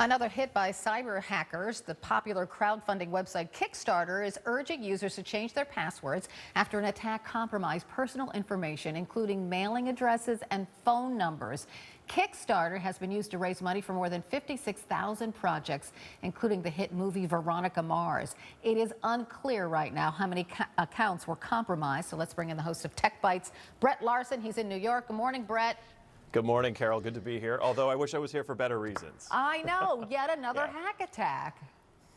Another hit by cyber hackers. The popular crowdfunding website Kickstarter is urging users to change their passwords after an attack compromised personal information, including mailing addresses and phone numbers. Kickstarter has been used to raise money for more than 56,000 projects, including the hit movie Veronica Mars. It is unclear right now how many accounts were compromised. So let's bring in the host of Tech Bites, Brett Larson. He's in New York. Good morning, Brett. Good morning, Carol. Good to be here, although I wish I was here for better reasons. I know, yet another hack attack.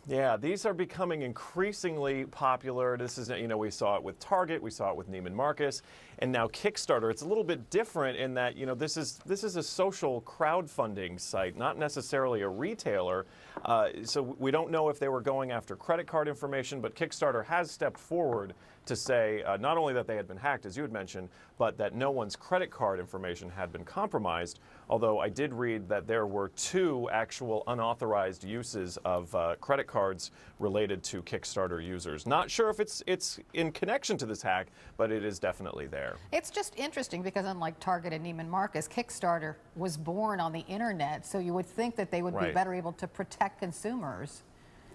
Yeah, these are becoming increasingly popular. This is, we saw it with Target, we saw it with Neiman Marcus, and now Kickstarter. It's a little bit different in that, this is a social crowdfunding site, not necessarily a retailer. So we don't know if they were going after credit card information, but Kickstarter has stepped forward to say not only that they had been hacked, as you had mentioned, but that no one's credit card information had been compromised. Although I did read that there were 2 actual unauthorized uses of credit cards related to Kickstarter users. Not sure if it's in connection to this hack, but it is definitely there. It's just interesting because unlike Target and Neiman Marcus, Kickstarter was born on the internet, so you would think that they would be better able to protect consumers.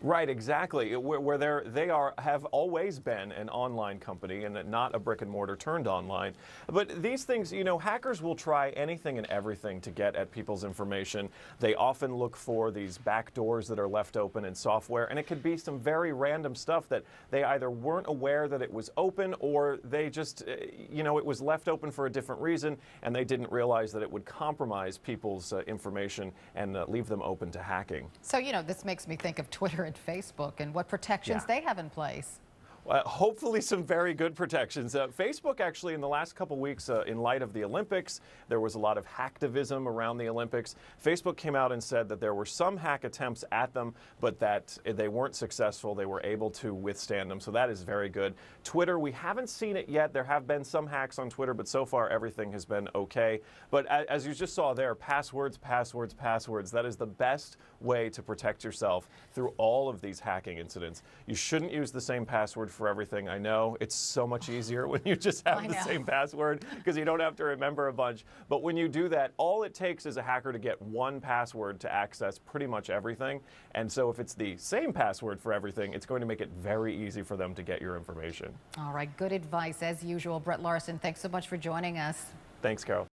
Right, exactly. Where they have always been an online company and not a brick and mortar turned online. But these things, hackers will try anything and everything to get at people's information. They often look for these back doors that are left open in software, and it could be some very random stuff that they either weren't aware that it was open, or they just, it was left open for a different reason, and they didn't realize that it would compromise people's information and leave them open to hacking. So, this makes me think of Twitter and Facebook and what protections they have in place. Hopefully some very good protections. Facebook actually in the last couple weeks, in light of the Olympics, there was a lot of hacktivism around the Olympics. Facebook came out and said that there were some hack attempts at them, but that they weren't successful. They were able to withstand them, so that is very good. Twitter, we haven't seen it yet. There have been some hacks on Twitter, but so far everything has been okay. But as you just saw there, passwords, passwords, passwords. That is the best way to protect yourself through all of these hacking incidents. You shouldn't use the same password for everything. I know it's so much easier when you just have the same password because you don't have to remember a bunch. But when you do that, all it takes is a hacker to get one password to access pretty much everything. And so if it's the same password for everything, it's going to make it very easy for them to get your information. All right, good advice as usual. Brett Larson, thanks so much for joining us. Thanks, Carol.